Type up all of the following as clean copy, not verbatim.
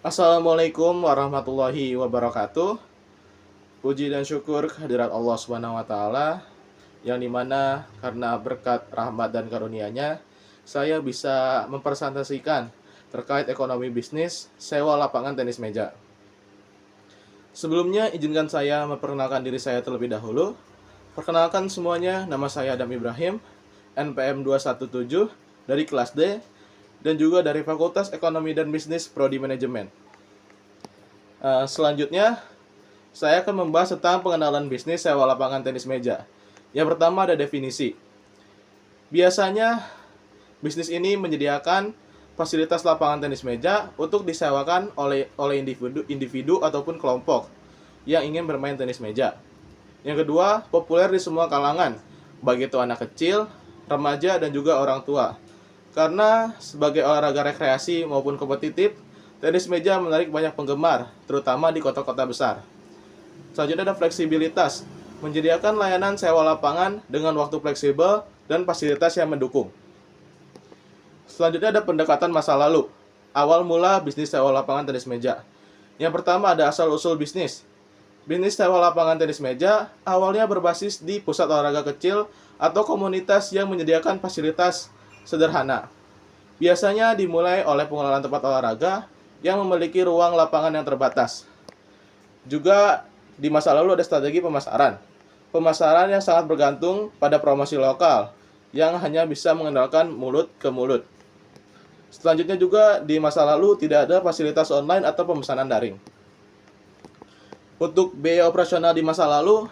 Assalamualaikum warahmatullahi wabarakatuh. Puji dan syukur kehadirat Allah Subhanahu wa taala yang dimana karena berkat rahmat dan karunia-Nya saya bisa mempresentasikan terkait ekonomi bisnis sewa lapangan tenis meja. Sebelumnya izinkan saya memperkenalkan diri saya terlebih dahulu. Perkenalkan semuanya, nama saya Adam Ibrahim, NPM 217 dari kelas D dan juga dari Fakultas Ekonomi dan Bisnis Prodi Manajemen. Selanjutnya, saya akan membahas tentang pengenalan bisnis sewa lapangan tenis meja. Yang pertama ada definisi. Biasanya, bisnis ini menyediakan fasilitas lapangan tenis meja untuk disewakan oleh individu ataupun kelompok yang ingin bermain tenis meja. Yang kedua, populer di semua kalangan, baik itu anak kecil, remaja, dan juga orang tua. Karena sebagai olahraga rekreasi maupun kompetitif, tenis meja menarik banyak penggemar, terutama di kota-kota besar. Selanjutnya ada fleksibilitas, menyediakan layanan sewa lapangan dengan waktu fleksibel dan fasilitas yang mendukung. Selanjutnya ada pendekatan masa lalu, awal mula bisnis sewa lapangan tenis meja. Yang pertama ada asal-usul bisnis. Bisnis sewa lapangan tenis meja awalnya berbasis di pusat olahraga kecil atau komunitas yang menyediakan fasilitas sederhana. Biasanya dimulai oleh pengelolaan tempat olahraga yang memiliki ruang lapangan yang terbatas. Juga di masa lalu ada strategi pemasaran. Pemasaran yang sangat bergantung pada promosi lokal yang hanya bisa mengandalkan mulut ke mulut. Selanjutnya juga di masa lalu tidak ada fasilitas online atau pemesanan daring. Untuk biaya operasional di masa lalu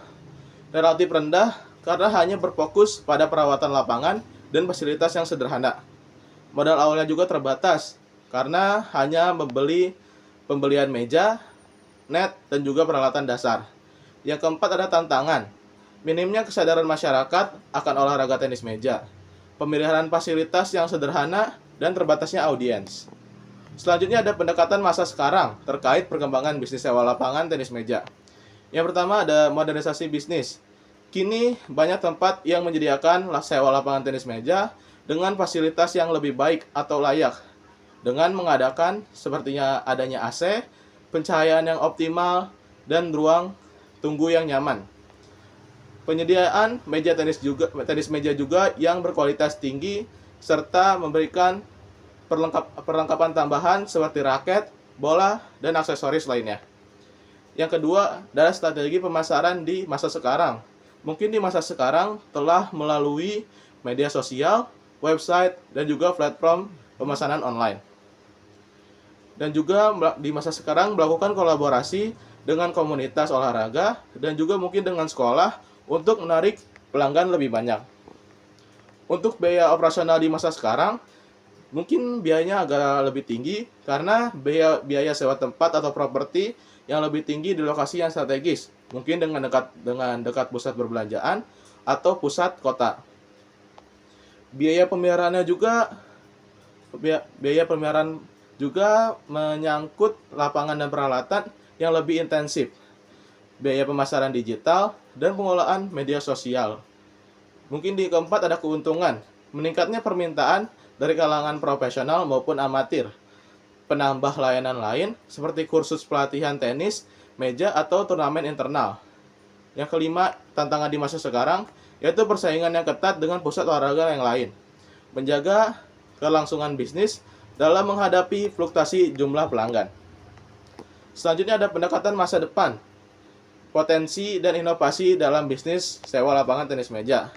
relatif rendah karena hanya berfokus pada perawatan lapangan dan fasilitas yang sederhana. Modal awalnya juga terbatas karena hanya pembelian meja, net, dan juga peralatan dasar. Yang keempat ada tantangan. Minimnya kesadaran masyarakat akan olahraga tenis meja. Pemeliharaan fasilitas yang sederhana dan terbatasnya audiens. Selanjutnya ada pendekatan masa sekarang terkait perkembangan bisnis sewa lapangan tenis meja. Yang pertama ada modernisasi bisnis. Kini banyak tempat yang menyediakan sewa lapangan tenis meja dengan fasilitas yang lebih baik atau layak. Dengan mengadakan sepertinya adanya AC, pencahayaan yang optimal, dan ruang tunggu yang nyaman. Penyediaan tenis meja juga yang berkualitas tinggi serta memberikan perlengkapan tambahan seperti raket, bola, dan aksesoris lainnya. Yang kedua adalah strategi pemasaran di masa sekarang. Mungkin di masa sekarang telah melalui media sosial, website, dan juga platform pemesanan online. Dan juga di masa sekarang melakukan kolaborasi dengan komunitas olahraga dan juga mungkin dengan sekolah untuk menarik pelanggan lebih banyak. Untuk biaya operasional di masa sekarang, mungkin biayanya agak lebih tinggi karena biaya sewa tempat atau properti yang lebih tinggi di lokasi yang strategis, mungkin dengan dekat pusat perbelanjaan atau pusat kota. Biaya pemeliharaannya juga biaya pemeliharaan juga menyangkut lapangan dan peralatan yang lebih intensif, biaya pemasaran digital, dan pengelolaan media sosial. Mungkin di keempat ada keuntungan, meningkatnya permintaan dari kalangan profesional maupun amatir, penambah layanan lain seperti kursus pelatihan tenis, meja, atau turnamen internal. Yang kelima, tantangan di masa sekarang, yaitu persaingan yang ketat dengan pusat olahraga yang lain. Menjaga kelangsungan bisnis dalam menghadapi fluktuasi jumlah pelanggan. Selanjutnya ada pendekatan masa depan, potensi dan inovasi dalam bisnis sewa lapangan tenis meja.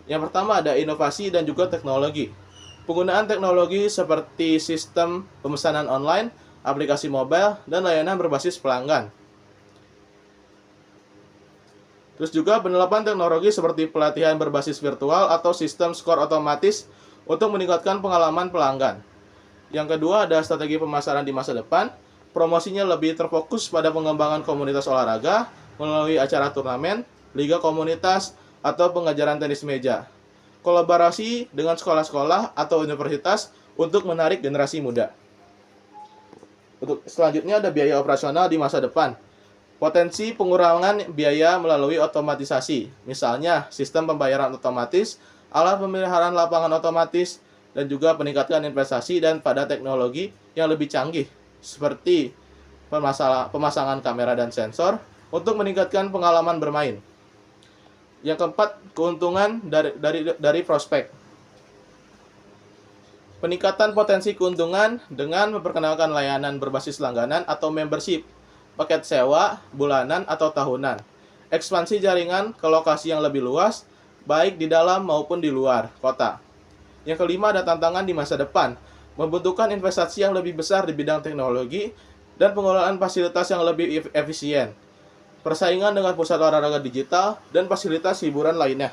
Yang pertama ada inovasi dan juga teknologi. Penggunaan teknologi seperti sistem pemesanan online, aplikasi mobile, dan layanan berbasis pelanggan. Terus juga penerapan teknologi seperti pelatihan berbasis virtual atau sistem skor otomatis untuk meningkatkan pengalaman pelanggan. Yang kedua ada strategi pemasaran di masa depan. Promosinya lebih terfokus pada pengembangan komunitas olahraga melalui acara turnamen, liga komunitas, atau pengajaran tenis meja. Kolaborasi dengan sekolah-sekolah atau universitas untuk menarik generasi muda. Untuk selanjutnya ada biaya operasional di masa depan. Potensi pengurangan biaya melalui otomatisasi, misalnya sistem pembayaran otomatis, alat pemeliharaan lapangan otomatis, dan juga peningkatan investasi dan pada teknologi yang lebih canggih. seperti pemasangan kamera dan sensor untuk meningkatkan pengalaman bermain. Yang keempat, keuntungan dari prospek. Peningkatan potensi keuntungan dengan memperkenalkan layanan berbasis langganan atau membership, paket sewa, bulanan atau tahunan. Ekspansi jaringan ke lokasi yang lebih luas, baik di dalam maupun di luar kota. Yang kelima, ada tantangan di masa depan, membutuhkan investasi yang lebih besar di bidang teknologi dan pengelolaan fasilitas yang lebih efisien, persaingan dengan pusat olahraga digital, dan fasilitas hiburan lainnya.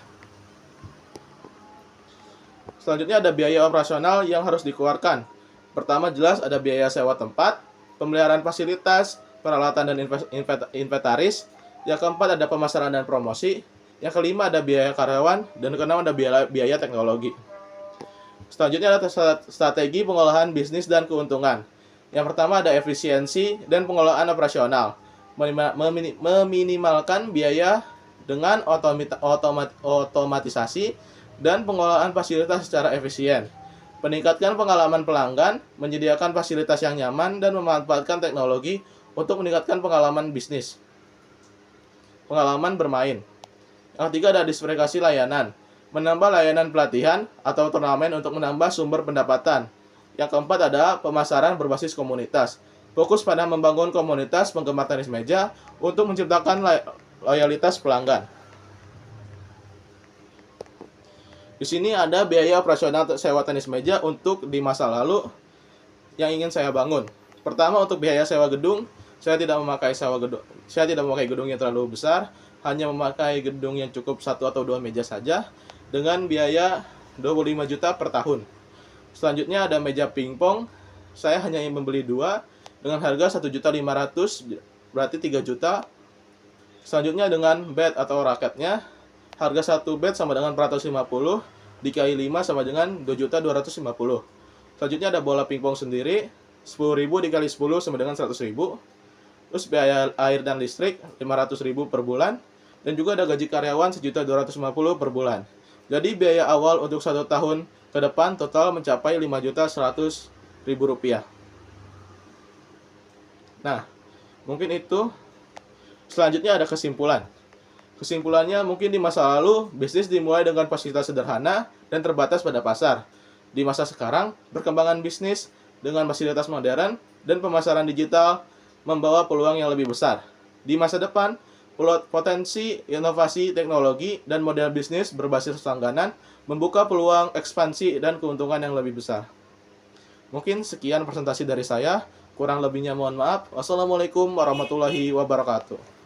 Selanjutnya ada biaya operasional yang harus dikeluarkan. Pertama, jelas ada biaya sewa tempat, pemeliharaan fasilitas, peralatan dan inventaris. Yang keempat ada pemasaran dan promosi. Yang kelima ada biaya karyawan, dan keenam ada biaya teknologi. Selanjutnya ada strategi pengolahan bisnis dan keuntungan. Yang pertama ada efisiensi dan pengelolaan operasional. Meminimalkan biaya dengan otomatisasi dan pengelolaan fasilitas secara efisien. Meningkatkan pengalaman pelanggan, menyediakan fasilitas yang nyaman, dan memanfaatkan teknologi untuk meningkatkan pengalaman bisnis. Pengalaman bermain. Yang ketiga ada diversifikasi layanan. Menambah layanan pelatihan atau turnamen untuk menambah sumber pendapatan. Yang keempat ada pemasaran berbasis komunitas. Fokus pada membangun komunitas penggemar tenis meja untuk menciptakan loyalitas pelanggan. Di sini ada biaya operasional sewa tenis meja untuk di masa lalu yang ingin saya bangun. Pertama, untuk biaya sewa gedung, saya tidak memakai gedung yang terlalu besar, hanya memakai gedung yang cukup 1 atau 2 meja saja dengan biaya 25 juta per tahun. Selanjutnya ada meja pingpong. Saya hanya ingin membeli 2 dengan harga 1.500.000, berarti 3 juta. Selanjutnya dengan bed atau raketnya, harga 1 bed sama dengan 450, dikali 5 sama dengan 2.250. Selanjutnya ada bola pingpong sendiri, 10.000 dikali 10 sama dengan 100.000. Terus biaya air dan listrik 500.000 per bulan, dan juga ada gaji karyawan 1.250 per bulan. Jadi biaya awal untuk 1 tahun ke depan total mencapai 5.100.000 rupiah. Nah, mungkin itu. Selanjutnya ada kesimpulan. Kesimpulannya, mungkin di masa lalu bisnis dimulai dengan fasilitas sederhana dan terbatas pada pasar. Di masa sekarang, perkembangan bisnis dengan fasilitas modern dan pemasaran digital membawa peluang yang lebih besar. Di masa depan, potensi inovasi teknologi dan model bisnis berbasis langganan membuka peluang ekspansi dan keuntungan yang lebih besar. Mungkin sekian presentasi dari saya. Kurang lebihnya mohon maaf. Wassalamualaikum warahmatullahi wabarakatuh.